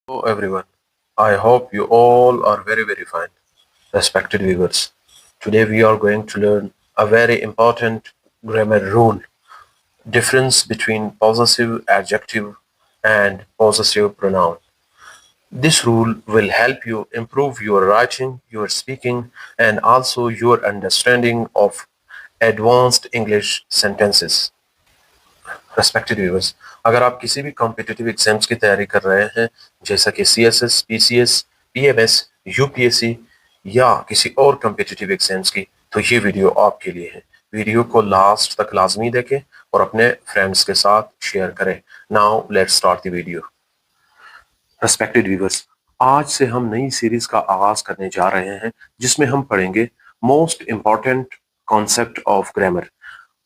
Hello everyone. I hope you all are very fine, respected viewers. Today we are going to learn a very important grammar rule, difference between possessive adjective and possessive pronoun. This rule will help you improve your writing, your speaking, and also your understanding of advanced English sentences. Respected viewers, अगर आप किसी भी competitive exams की तैयारी कर रहे हैं जैसा कि सीएसएस, पीसीएस, पीएमएस, यूपीएससी या किसी और कॉम्पिटिटिव एग्जाम्स की, तो ये वीडियो आपके लिए है। वीडियो को लास्ट तक लाजमी देखें और अपने फ्रेंड्स के साथ शेयर करें। Now let's start the video. Respected viewers, आज से हम नई सीरीज का आगाज करने जा रहे हैं जिसमें हम पढ़ेंगे most important concept of grammar.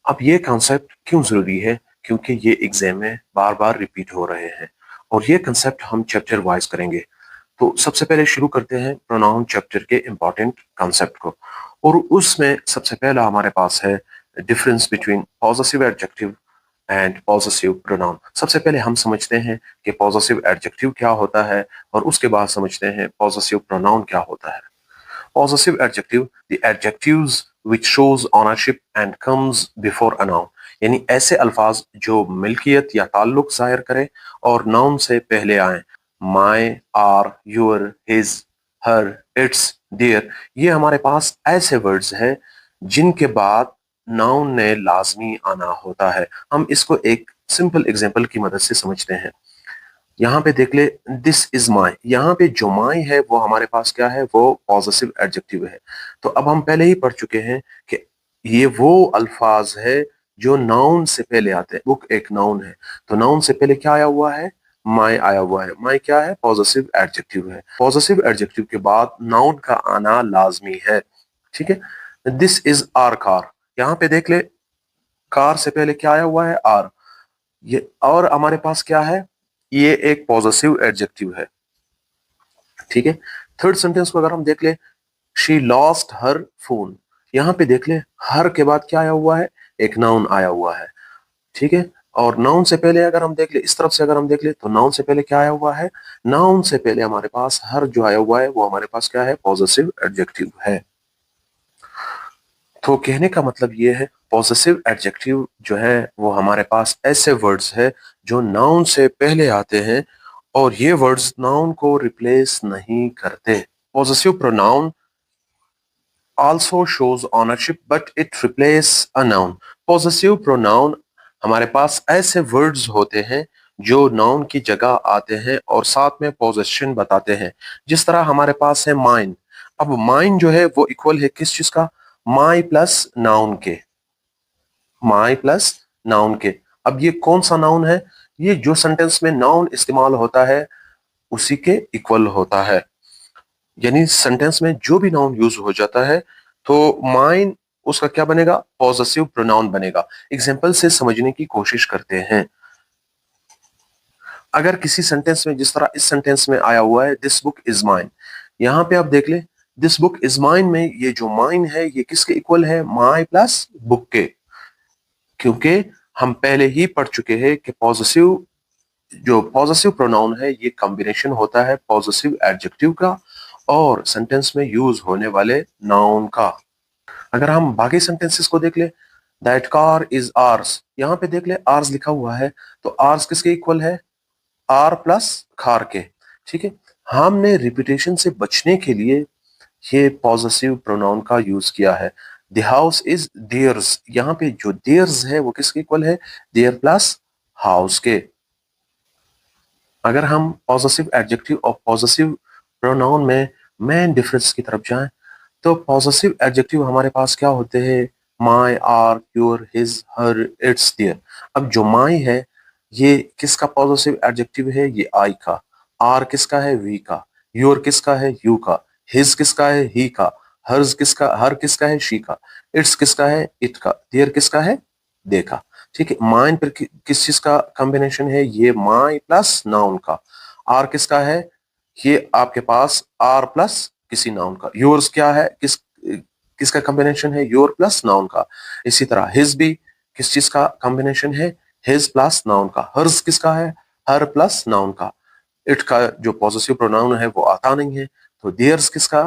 अब ये कॉन्सेप्ट क्यों जरूरी है? क्योंकि ये एग्जाम में बार बार रिपीट हो रहे हैं और ये कंसेप्ट हम चैप्टर वाइज करेंगे। तो सबसे पहले शुरू करते हैं प्रोनाउन चैप्टर के इंपॉर्टेंट कॉन्सेप्ट को, और उसमें सबसे पहला हमारे पास है difference between possessive adjective and possessive pronoun. सबसे पहले हम समझते हैं कि पॉजेसिव एडजेक्टिव क्या होता है और उसके बाद समझते हैं पॉजेसिव प्रोनाउन क्या होता है। Possessive adjective, the adjectives which shows ownership and comes before a noun, यानी ऐसे अल्फाज जो मिल्कियत या ताल्लुक जाहिर करे और नाउन से पहले आए। my, our, your, his, her, its, their, ये हमारे पास ऐसे वर्ड्स हैं जिनके बाद नाउन ने लाजमी आना होता है। हम इसको एक सिंपल एग्जांपल की मदद से समझते हैं। यहाँ पे देख ले, दिस इज माई, यहाँ पे जो माई है वो हमारे पास क्या है, वो पॉजेसिव एडजेक्टिव है। तो अब हम पहले ही पढ़ चुके हैं कि ये वो अल्फाज है जो नाउन से पहले आते हैं। बुक एक नाउन है, तो नाउन से पहले क्या आया हुआ है, माई आया हुआ है। माई क्या है, पॉजेसिव एडजेक्टिव है। पॉजेसिव एडजेक्टिव के बाद नाउन का आना लाजमी है। ठीक है, दिस इज आर कार, यहाँ पे देख ले, कार से पहले क्या आया हुआ है, आर। ये और हमारे पास क्या है, ये एक पॉजेसिव एडजेक्टिव है। ठीक है, थर्ड सेंटेंस को अगर हम देख ले, शी लॉस्ट हर फोन, यहां पे देख ले, हर के बाद क्या आया हुआ है, एक नाउन आया हुआ है। ठीक है, और नाउन से पहले अगर हम देख ले, इस तरफ से अगर हम देख ले, तो नाउन से पहले क्या आया हुआ है, नाउन से पहले हमारे पास हर जो आया हुआ है वो हमारे पास क्या है, पॉजेसिव एडजेक्टिव है। तो कहने का मतलब ये है, पॉसेसिव एडजेक्टिव जो है वो हमारे पास ऐसे वर्ड्स है जो नाउन से पहले आते हैं और ये वर्ड्स नाउन को रिप्लेस नहीं करते। Possessive pronoun also shows ownership but it replace a noun। Possessive pronoun हमारे पास ऐसे वर्ड्स होते हैं जो नाउन की जगह आते हैं और साथ में पोजेशन बताते हैं। जिस तरह हमारे पास है माइन। अब माइन जो है वो इक्वल है किस चीज का, माई प्लस नाउन के, माई प्लस नाउन के। अब ये कौन सा नाउन है, ये जो सेंटेंस में नाउन इस्तेमाल होता है उसी के इक्वल होता है। यानी सेंटेंस में जो भी नाउन यूज हो जाता है तो माइन उसका क्या बनेगा, पॉजेसिव प्रोनाउन बनेगा। एग्जांपल से समझने की कोशिश करते हैं। अगर किसी सेंटेंस में, जिस तरह इस सेंटेंस में आया हुआ है, दिस बुक इज माइन, यहां पे आप देख ले, दिस बुक इज माइन में ये जो माइन है ये किसके इक्वल है, माई प्लस बुक के। क्योंकि हम पहले ही पढ़ चुके हैं कि पॉजेसिव, जो पॉजेसिव प्रोनाउन है ये कॉम्बिनेशन होता है पॉजेसिव एडजेक्टिव का और सेंटेंस में यूज होने वाले नाउन का। अगर हम बाकी सेंटेंसेस को देख ले, दैट कार इज आर्स, यहाँ पे देख ले आर्स लिखा हुआ है, तो आर्स किसके इक्वल है, आर प्लस खार के। ठीक है, हमने रिपीटेशन से बचने के लिए ये पॉजेसिव प्रोनाउन का यूज किया है। द हाउस इज देयर्स, यहाँ पे जो देयर्स है वो किसके इक्वल है, देयर प्लस हाउस के। अगर हम पॉजेसिव एडजेक्टिव और पॉजेसिव प्रोनाउन में मेन डिफरेंस की तरफ जाएं, तो पॉजेसिव एडजेक्टिव हमारे पास क्या होते हैं, my, our, your, his, her, its, their. अब जो माई है ये किसका पॉजेसिव एडजेक्टिव है, ये आई का। आर किसका है, वी का। योर किसका है, यू का। हिज किसका है, ही का। हर्ज किसका, हर किसका है, शी का। इट्स किसका है, इट का। देयर किसका है, दे का। ठीक है, माइन पर किस चीज का कॉम्बिनेशन है, ये माई प्लस नाउन का। आर किसका है, ये आपके पास आर प्लस किसी नाउन का। योर्स क्या है, किसका कॉम्बिनेशन है, योर प्लस नाउन का। इसी तरह हिज भी किस चीज का कॉम्बिनेशन है, हिज प्लस नाउन का। हर्ज किसका है, हर प्लस नाउन का। इट का जो पॉजिटिव प्रोनाउन है वो आता नहीं है, तो देयर्स किसका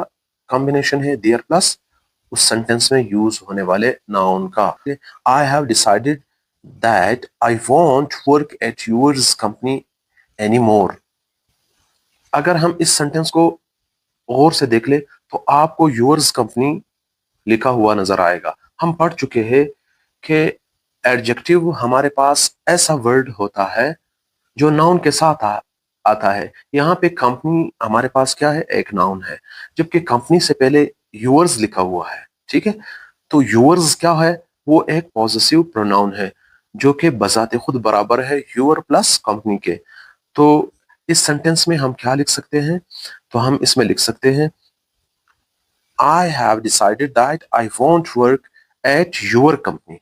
कॉम्बिनेशन है, देयर प्लस उस सेंटेंस में यूज होने वाले नाउन का। I have decided that I want work at yours company any more. अगर हम इस सेंटेंस को और से देख ले तो आपको योर्स कंपनी लिखा हुआ नजर आएगा। हम पढ़ चुके हैं कि एडजेक्टिव हमारे पास ऐसा वर्ड होता है जो नाउन के साथ आता है। यहाँ पे कंपनी हमारे पास क्या है, एक नाउन है, जबकि कंपनी से पहले योर्स लिखा हुआ है। ठीक है, तो योर्स क्या है, वो एक पॉजिटिव प्रोनाउन है जो कि बजाते खुद बराबर है योर प्लस कंपनी के। तो इस सेंटेंस में हम क्या लिख सकते हैं, तो हम इसमें लिख सकते हैं I have decided that I won't work at your company.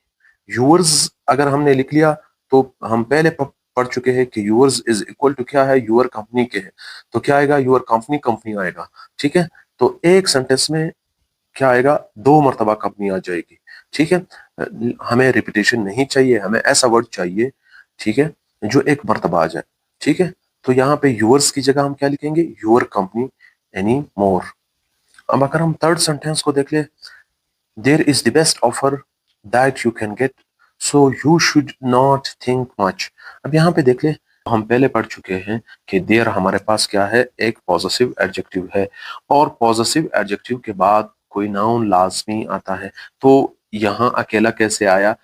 Yours अगर हमने लिख लिया तो हम पहले पढ़ चुके हैं कि yours is equal to क्या है, your company के है, तो क्या आएगा, your company कंपनी आएगा। ठीक है, तो एक सेंटेंस में क्या आएगा, दो मर्तबा कंपनी आ जाएगी। ठीक है, हमें रिपीटेशन नहीं चाहिए, हमें ऐसा वर्ड चाहिए, ठीक है, जो एक मर्तबा आ जाए। ठीक है, तो यहाँ पे yours की जगह हम क्या लिखेंगे, your company any more। अब अगर हम थर्ड सेंटेंस को देख ले, there is the best offer that you can get so you should not think much. अब यहाँ पे देख ले, हम पहले पढ़ चुके हैं कि देयर हमारे पास क्या है, एक पॉजिटिव एडजेक्टिव है, और पॉजिटिव एडजेक्टिव के बाद कोई नाउन लाजमी आता है। तो यहाँ अकेला कैसे आया,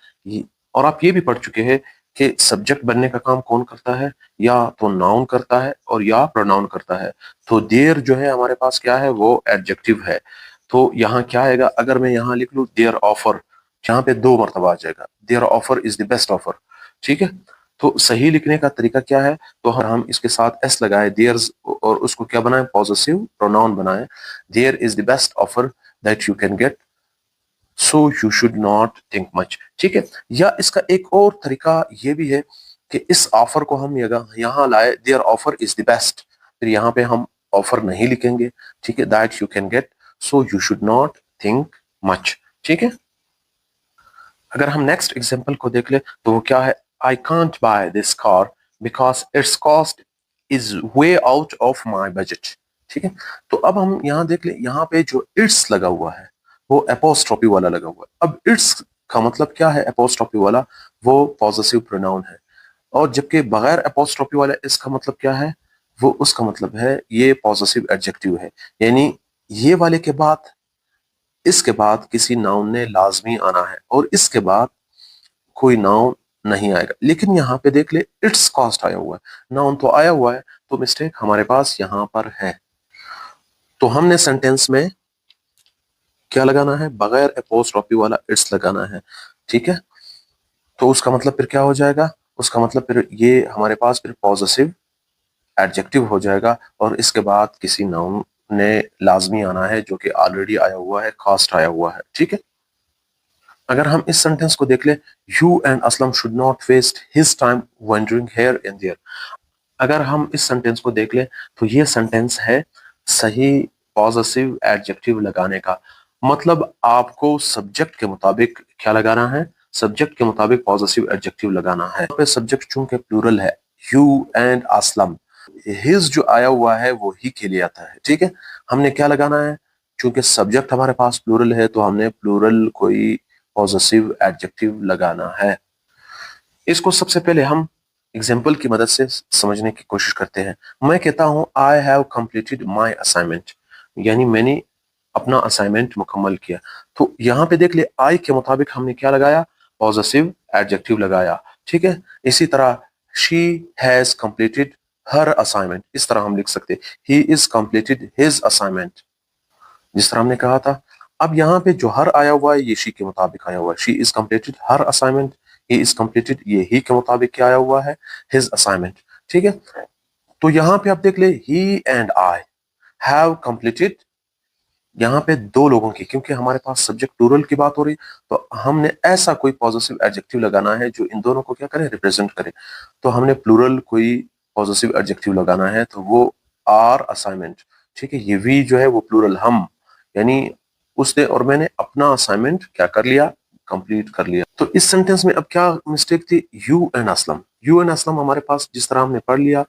और आप ये भी पढ़ चुके हैं कि सब्जेक्ट बनने का काम कौन करता है, या तो नाउन करता है और या प्रोनाउन करता है। तो देयर जो है हमारे पास क्या है, वो एडजेक्टिव है। तो यहाँ क्या आएगा, अगर मैं यहाँ लिख लूँ देयर ऑफर, यहाँ पे दो मरतबा आ जाएगा, their offer is the best offer. ठीक है, तो सही लिखने का तरीका क्या है, तो हम इसके साथ एस लगाए देयर्स, और उसको क्या बनाए, पॉजिटिव प्रोनाउन बनाए, there is the best offer that you can get so you should not think much. ठीक है, या इसका एक और तरीका ये भी है कि इस ऑफर को हम यहाँ लाए, their offer is the best, फिर यहाँ पे हम ऑफर नहीं लिखेंगे। ठीक है, that you can get so you should not think much. ठीक है, अगर हम नेक्स्ट एग्जांपल को देख ले तो वो क्या है, I can't by this car because it's cost is way out of my budget. ठीक है, तो अब हम यहाँ देख ले, यहाँ पे जो इट्स लगा हुआ है वो एपोस्ट्रोफी वाला लगा हुआ है। अब इट्स का मतलब क्या है, एपोस्ट्रोफी वाला, वो पॉजिटिव प्रोनाउन है, और जबकि बगैर एपोस्ट्रोफी वाला इसका मतलब क्या है, वो उसका मतलब है ये पॉजिटिव एडजेक्टिव है, यानी ये वाले के बाद, इसके बाद किसी नाउन ने लाजमी आना है, और इसके बाद कोई नाउन नहीं आएगा। लेकिन यहाँ पे देख ले, इट्स कॉस्ट आया हुआ है, नाउन तो आया हुआ है, तो मिस्टेक हमारे पास यहाँ पर है। तो हमने सेंटेंस में क्या लगाना है, बगैर एपोस्ट्रोफी वाला इट्स लगाना है। ठीक है, तो उसका मतलब फिर क्या हो जाएगा, उसका मतलब फिर ये हमारे पास फिर पॉजिटिव एडजेक्टिव हो जाएगा, और इसके बाद किसी नाउन ने लाजमी आना है जो कि ऑलरेडी आया हुआ है, कॉस्ट आया हुआ है। ठीक है, अगर हम इस सेंटेंस को देख ले, you and Aslam should not waste his time wandering here and there. अगर हम इस सेंटेंस को देख ले तो ये सेंटेंस है सही पॉजिटिव एडजेक्टिव लगाने का, मतलब आपको सब्जेक्ट के मुताबिक क्या लगाना है, सब्जेक्ट के मुताबिक पॉजिटिव एडजेक्टिव लगाना है। पे सब्जेक्ट चूंकि प्लूरल है, यू एंड असलम, हिज जो आया हुआ है वो ही के लिए आता है। ठीक है, हमने क्या लगाना है, चूंकि सब्जेक्ट हमारे पास प्लूरल है तो हमने प्लूरल कोई पॉजिटिव एडजेक्टिव लगाना है। इसको सबसे पहले हम एग्जाम्पल की मदद से समझने की कोशिश करते हैं। मैं कहता हूं I have completed my assignment, यानी मैंने अपना असाइनमेंट मुकम्मल किया। तो यहाँ पे देख ले, आई के मुताबिक हमने क्या लगाया, पॉजिटिव एडजेक्टिव लगाया। ठीक है, इसी तरह she has completed her assignment, इस तरह हम लिख सकते, he is completed his assignment, जिस तरह हमने कहा था। अब यहाँ पे जो हर आया हुआ है ये शी के मुताबिक आया हुआ है, she is completed her assignment, he is completed ये ही के मुताबिक क्या आया हुआ है, हिज असाइनमेंट। ठीक है, तो यहाँ पे आप देख ले, he and I have completed, यहाँ पे दो लोगों की, क्योंकि हमारे पास सब्जेक्ट प्लूरल की बात हो रही, तो हमने ऐसा कोई पॉजिटिव एडजेक्टिव लगाना है जो इन दोनों को क्या करे, रिप्रेजेंट करे। तो हमने प्लूरल कोई पॉजिटिव एडजेक्टिव लगाना है, तो वो आर असाइनमेंट। ठीक है, ये वी जो है वो प्लूरल हम, यानी उसने और मैंने अपना असाइनमेंट क्या कर लिया, कंप्लीट कर लिया। तो इस सेंटेंस में अब क्या मिस्टेक थी, you and Aslam, you and Aslam हमारे पास जिस तरह हमने पढ़ लिया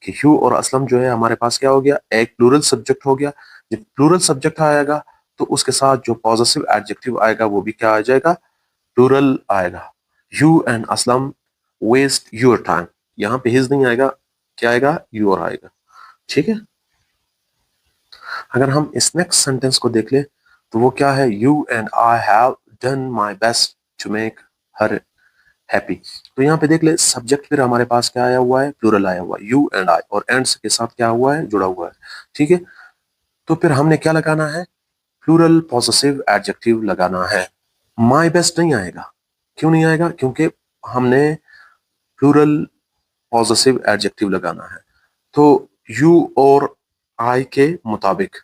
कि यू और असलम जो है हमारे पास क्या हो गया, एक प्लूरल सब्जेक्ट हो गया। जब प्लूरल सब्जेक्ट आएगा तो उसके साथ जो पॉजिटिव एडजेक्टिव आएगा वो भी क्या आ जाएगा, प्लूरल आएगा। You and Aslam waste your time, यहाँ पे हिज नहीं आएगा, क्या आएगा, योर आएगा। ठीक है। अगर हम इस नेक्स्ट सेंटेंस को देख ले तो वो क्या है, you and I have done my best to make her happy. तो यहाँ पे देख ले सब्जेक्ट फिर हमारे पास क्या आया हुआ है, प्लूरल आया हुआ है, यू एंड आई, और एंड के साथ क्या हुआ है, जुड़ा हुआ है। ठीक है। तो फिर हमने क्या लगाना है, प्लूरल पॉसेसिव एडजेक्टिव लगाना है। माई बेस्ट नहीं आएगा, क्यों नहीं आएगा, क्योंकि हमने प्लूरल पॉसेसिव एडजेक्टिव लगाना है। तो यू और आई के मुताबिक,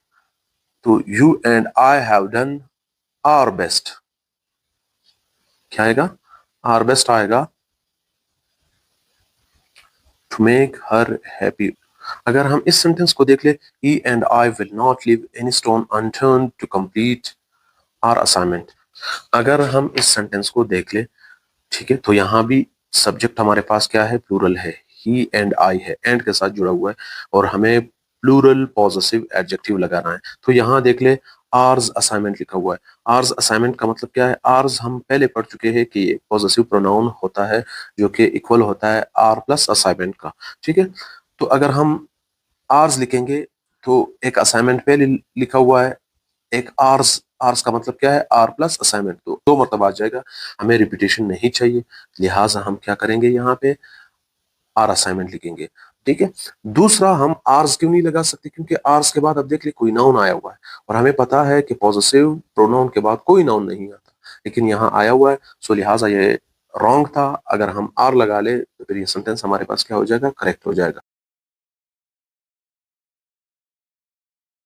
तो you and I have done our best, क्या आएगा, आवर बेस्ट आएगा, टू मेक हर हैप्पी। अगर हम इस सेंटेंस को देख ले, he and I will not leave any stone unturned to complete our assignment. अगर हम इस सेंटेंस को देख ले, ठीक है, तो यहाँ भी सब्जेक्ट हमारे पास क्या है, प्लूरल है, ही एंड आई है, एंड के साथ जुड़ा हुआ है, और हमें प्लूरल पॉजिटिव एडजेक्टिव लगाना है। तो यहाँ देख ले आर्स असाइनमेंट लिखा हुआ है। आर्स असाइनमेंट का मतलब क्या है, आर्स हम पहले पढ़ चुके हैं कि पॉजिटिव प्रोनाउन होता है जो कि इक्वल होता है आर प्लस असाइनमेंट का। ठीक है। तो अगर हम आर्स लिखेंगे तो एक असाइनमेंट पहले लिखा हुआ है, एक आर्स, आर्स का मतलब क्या है, आर प्लस असाइनमेंट, तो दो मरतबा आ जाएगा, हमें रिपीटेशन नहीं चाहिए, लिहाजा हम क्या करेंगे, यहाँ पे आर असाइनमेंट लिखेंगे। ठीक है। दूसरा, हम आर्स क्यों नहीं लगा सकते, क्योंकि आर्स के बाद अब देख ले कोई नाउन आया हुआ है, और हमें पता है कि पॉजिटिव प्रोनाउन के बाद कोई नाउन नहीं आता, लेकिन यहाँ आया हुआ है, सो लिहाजा ये रॉन्ग था। अगर हम आर लगा ले तो फिर ये सेंटेंस हमारे पास क्या हो जाएगा, करेक्ट हो जाएगा।